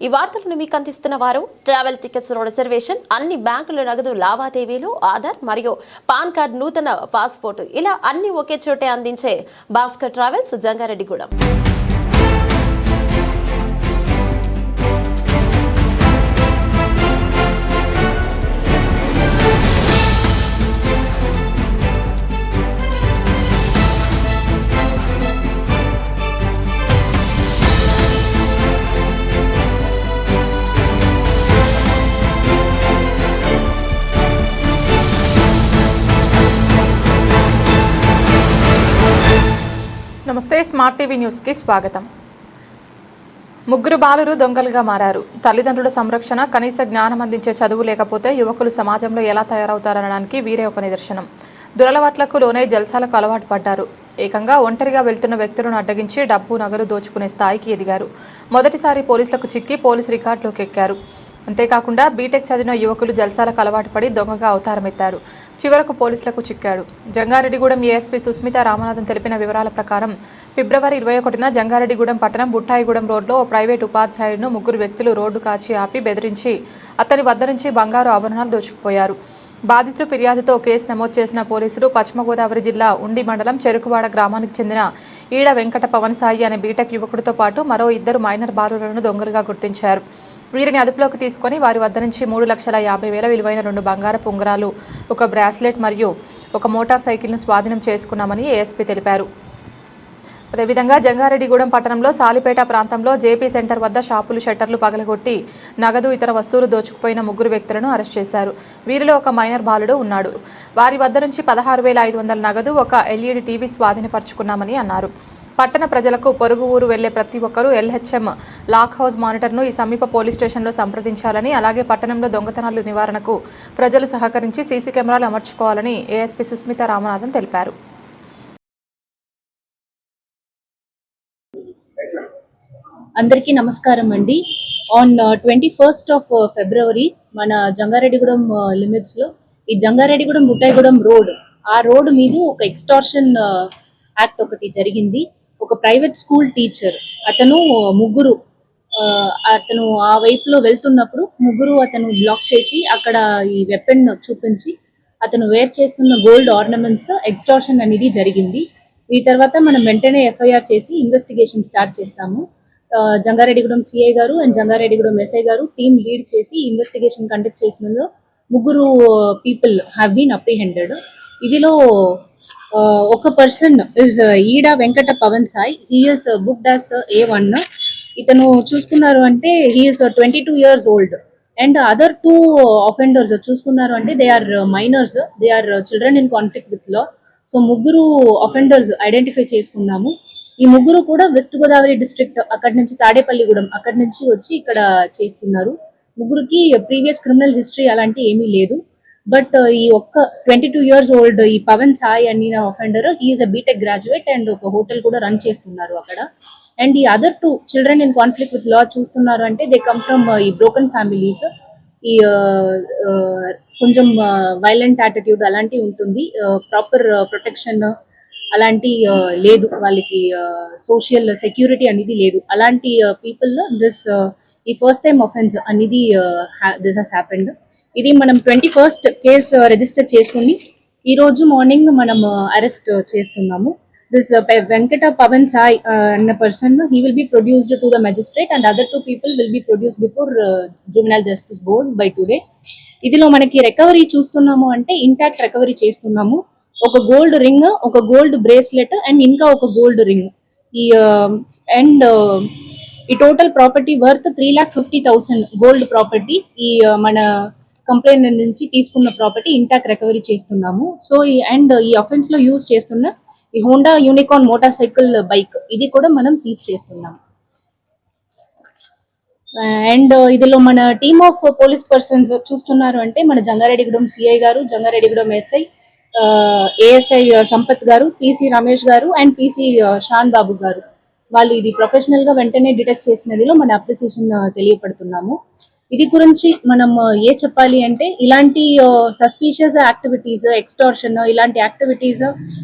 ఈ వార్తలను మీకు అందిస్తున్న వారు ట్రావెల్ టికెట్స్ రిజర్వేషన్, అన్ని బ్యాంకుల నగదు లావాదేవీలు, ఆధార్ మరియు పాన్ కార్డ్, నూతన పాస్పోర్ట్ ఇలా అన్ని ఒకే చోటే అందించే భాస్కర్ ట్రావెల్స్, జంగారెడ్డిగూడెం. నమస్తే, స్మార్ట్ టీవీ న్యూస్కి స్వాగతం. ముగ్గురు బాలురు దొంగలుగా మారారు. తల్లిదండ్రుల సంరక్షణ, కనీస జ్ఞానం అందించే చదువు లేకపోతే యువకులు సమాజంలో ఎలా తయారవుతారనడానికి వీరే ఒక నిదర్శనం. దురలవాట్లకు లోనే జల్సాలకు అలవాటు పడ్డారు. ఏకంగా ఒంటరిగా వెళ్తున్న వ్యక్తులను అడ్డగించి డబ్బు, నగలు దోచుకునే స్థాయికి ఎదిగారు. మొదటిసారి పోలీసులకు చిక్కి పోలీసు రికార్డులోకి ఎక్కారు. అంతేకాకుండా బీటెక్ చదివిన యువకులు జల్సాలకు అలవాటు పడి దొంగగా అవతారమెత్తారు. చివరకు పోలీసులకు చిక్కాడు. జంగారెడ్డిగూడెం ఏఎస్పీ సుస్మిత రామనాథన్ తెలిపిన వివరాల ప్రకారం ఫిబ్రవరి 21న జంగారెడ్డిగూడెం పట్టణం బుట్టాయిగూడెం రోడ్లో ఓ ప్రైవేట్ ఉపాధ్యాయులను ముగ్గురు వ్యక్తులు రోడ్డు కాచి ఆపి బెదిరించి అతని వద్ద నుంచి బంగారు ఆభరణాలు దోచుకుపోయారు. బాధితులు ఫిర్యాదుతో కేసు నమోదు చేసిన పోలీసులు పశ్చిమ గోదావరి జిల్లా ఉండి మండలం చెరుకువాడ గ్రామానికి చెందిన ఈడ వెంకట పవన్ సాయి అనే బీటెక్ యువకుడితో పాటు మరో 2 మైనర్ బాలులను దొంగలుగా గుర్తించారు. వీరిని అదుపులోకి తీసుకొని వారి వద్ద నుంచి 3,50,000 విలువైన 2 బంగారపు ఉంగరాలు, ఒక బ్రాస్లెట్ మరియు ఒక మోటార్ సైకిల్ను స్వాధీనం చేసుకున్నామని ఏఎస్పీ తెలిపారు. అదేవిధంగా జంగారెడ్డిగూడెం పట్టణంలో సాలిపేట ప్రాంతంలో జేపీ సెంటర్ వద్ద షాపులు షట్టర్లు పగలగొట్టి నగదు, ఇతర వస్తువులు దోచుకుపోయిన 3 వ్యక్తులను అరెస్ట్ చేశారు. వీరిలో ఒక మైనర్ బాలుడు ఉన్నాడు. వారి వద్ద నుంచి 16,500 నగదు, ఒక ఎల్ఈడి టీవీ స్వాధీనపరుచుకున్నామని అన్నారు. పట్టణ ప్రజలకు పొరుగు ఊరు వెళ్లే ప్రతి ఒక్కరూ ఎల్హెచ్ఎం లాక్ హౌస్ మానిటర్ను ఈ సమీప పోలీస్ స్టేషన్లో సంప్రదించాలని, అలాగే పట్టణంలో దొంగతనాల నివారణకు ప్రజలు సహకరించి సీసీ కెమెరాలు అమర్చుకోవాలని ఏఎస్పీ సుస్మిత రామనాథన్ తెలిపారు. అందరికీ నమస్కారం అండి. ఆన్ 21st of February మన జంగారెడ్డిగూడెం లిమిట్స్లో ఈ జంగారెడ్డిగూడెం బుట్టాయిగూడెం రోడ్, ఆ రోడ్డు మీద ఒక ఎక్స్టార్షన్ యాక్ట్ ఒకటి జరిగింది. ఒక ప్రైవేట్ స్కూల్ టీచర్ అతను అతను ఆ వైపులో వెళ్తున్నప్పుడు అతను బ్లాక్ చేసి అక్కడ ఈ వెపన్ చూపించి అతను వేర్ చేస్తున్న గోల్డ్ ఆర్నమెంట్స్ ఎక్స్టార్షన్ అనేది జరిగింది. ఈ తర్వాత మనం వెంటనే ఎఫ్ఐఆర్ చేసి ఇన్వెస్టిగేషన్ స్టార్ట్ చేస్తాము. జంగారెడ్డిగూడెం సిఐ గారు అండ్ జంగారెడ్డిగూడెం ఎస్ఐ గారు టీమ్ లీడ్ చేసి ఇన్వెస్టిగేషన్ కండక్ట్ చేసినలో 3 పీపుల్ హ్యావ్ బీన్ అప్రిహెండెడ్. ఇదిలో ఒక person is Eeda Venkata Pavan Sai. He is booked as A1. ఇతను చూసుకున్నారు అంటే he is 22 years old. And other 2 offenders చూసుకున్నారు అంటే they are minors, they are children in conflict with law. So 3 offenders identify చేసుకున్నాము. ఈ 3 కూడా వెస్ట్ గోదావరి డిస్ట్రిక్ట్, అక్కడి నుంచి తాడేపల్లిగూడెం అక్కడి నుంచి వచ్చి ఇక్కడ చేస్తున్నారు. 3కి ప్రీవియస్ క్రిమినల్ హిస్టరీ అలాంటి ఏమీ లేదు. బట్ ఈ ఒక్క 22 years old ఈ పవన్ సాయి అన్న offender, he is a BTech graduate and ఒక హోటల్ కూడా రన్ చేస్తున్నారు అక్కడ. అండ్ ఈ other 2 children in conflict with law చూస్తున్నారు అంటే దే కమ్ ఫ్రమ్ ఈ బ్రోకన్ ఫ్యామిలీస్. ఈ కొంచెం వైలెంట్ యాటిట్యూడ్ అలాంటివి ఉంటుంది. ప్రాపర్ ప్రొటెక్షన్ అలాంటి లేదు వాళ్ళకి, సోషల్ సెక్యూరిటీ అనేది లేదు. అలాంటి పీపుల్ దిస్ ఈ ఫస్ట్ టైం అఫెన్స్ అనేది దిస్ హస్ హ్యాపెండ్. ఇది మనం 21st కేసు రిజిస్టర్ చేసుకుని ఈ రోజు మార్నింగ్ మనం అరెస్ట్ చేస్తున్నాము. దిస్ వెంకట పవన్ సాయి అన్న person, he will be produced to the magistrate and other 2 people will be produced before juvenile justice board by today. ఇదిలో మనకి రికవరీ చూస్తున్నాము అంటే ఇంటాక్ట్ రికవరీ చేస్తున్నాము. ఒక గోల్డ్ రింగ్, ఒక గోల్డ్ బ్రేస్లెట్ అండ్ ఇంకా ఒక గోల్డ్ రింగ్. ఈ అండ్ ఈ total property worth 3,50,000 gold property. ఈ మన కంప్లైంట్ నుంచి తీసుకున్న ప్రాపర్టీ ఇంటాక్ట్ రికవరీ చేస్తున్నాము. సో అండ్ ఈ అఫెన్స్ లో యూజ్ చేస్తున్న ఈ Honda unicorn motor cycle bike, ఇది కూడా మనం సీజ్ చేస్తున్నాము. అండ్ ఇదిలో మన టీమ్ ఆఫ్ పోలీస్ పర్సన్స్ చూస్తున్నారు అంటే మన జంగారెడ్డిగూడెం సిఐ గారు, జంగారెడ్డిగూడెం ఎస్ఐ, ఏఎస్ఐ సంపత్ గారు, పీసీ రమేష్ గారు అండ్ పీసీ షాన్ బాబు గారు, వాళ్ళు ఇది ప్రొఫెషనల్ గా వెంటనే డిటెక్ట్ చేసినదిలో మన అప్రిసియేషన్ తెలియపడుతున్నాము. ఇది గురించి మనం ఏ చెప్పాలి అంటే ఇలాంటి సస్పీషియస్ యాక్టివిటీస్, ఎక్స్టార్షన్ ఇలాంటి యాక్టివిటీస్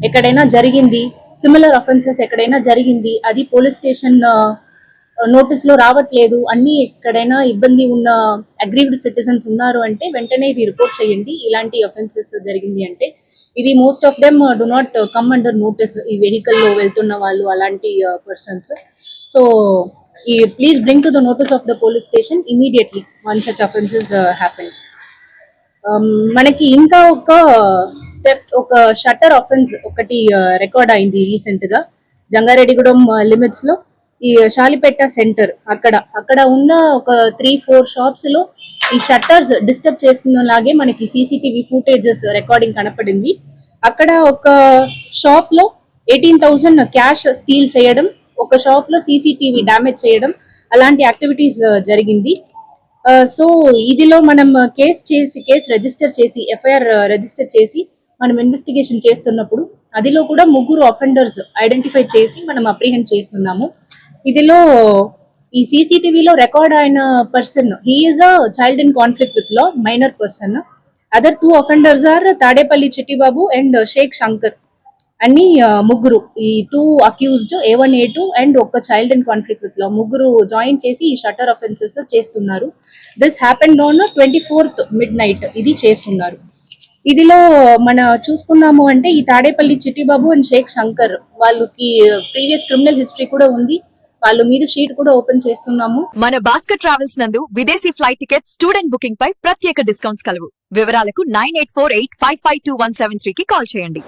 ఎక్కడైనా జరిగింది, సిమిలర్ అఫెన్సెస్ ఎక్కడైనా జరిగింది, అది పోలీస్ స్టేషన్ నోటీస్ లో రావట్లేదు, అన్ని ఎక్కడైనా ఇబ్బంది ఉన్న అగ్రీవ్డ్ సిటిజన్స్ ఉన్నారు అంటే వెంటనే ఇది రిపోర్ట్ చేయండి. ఇలాంటి అఫెన్సెస్ జరిగింది అంటే ఇది most of them do not come under notice. ఈ వెహికల్ లో వెళ్తున్న వాళ్ళు అలాంటి పర్సన్స్. సో ఈ please bring to the notice of the police station immediately one such offences happen. మనకి ఇంకా ఒక షట్టర్ అఫెన్స్ ఒకటి రికార్డ్ అయింది రీసెంట్ గా జంగారెడ్డిగూడెం లిమిట్స్ లో. ఈ షాలిపేట సెంటర్ అక్కడ ఉన్న ఒక 3-4 షాప్స్ లో ఈ షట్టర్స్ డిస్టర్బ్ చేస్తున్నలాగే మనకి సీసీటీవీ ఫుటేజెస్ రికార్డింగ్ కనపడింది. అక్కడ ఒక షాప్ లో 18,000 క్యాష్ స్టీల్ చేయడం, ఒక షాప్ లో సీసీటీవీ డ్యామేజ్ చేయడం, అలాంటి యాక్టివిటీస్ జరిగింది. సో ఇదిలో మనం కేసు రిజిస్టర్ చేసి ఎఫ్ఐఆర్ రిజిస్టర్ చేసి మనం ఇన్వెస్టిగేషన్ చేస్తున్నప్పుడు అదిలో కూడా 3 అఫెండర్స్ ఐడెంటిఫై చేసి మనం అప్రిహెండ్ చేస్తున్నాము. ఇదిలో ఈ సీసీటీవీలో రికార్డ్ అయిన person he is a child in conflict with law, minor person. Other 2 offenders are Tadepalli Chittibabu and Shaik Shankar అని 3. ఈ 2 అక్యూజ్డ్ A1 A2 అండ్ ఒక child in conflict with law 3 join చేసి ఈ షట్టర్ అఫెన్సెస్ చేస్తున్నారు. This happened on 24th midnight ఇది చేస్తున్నారు. ఇదిలో మన చూసుకున్నాము అంటే ఈ తాడేపల్లి చిట్టిబాబు అండ్ షేక్ శంకర్ వాళ్ళకి ప్రీవియస్ క్రిమినల్ హిస్టరీ కూడా ఉంది. వాళ్ళ మీద షీట్ కూడా ఓపెన్ చేస్తున్నాము. మన భాస్కర్ ట్రావెల్స్ నందు విదేశీ ఫ్లైట్ టికెట్స్, స్టూడెంట్ బుకింగ్ పై ప్రత్యేక డిస్కౌంట్స్ కలవు. వివరాలకు 9848552173 కి కాల్ చేయండి.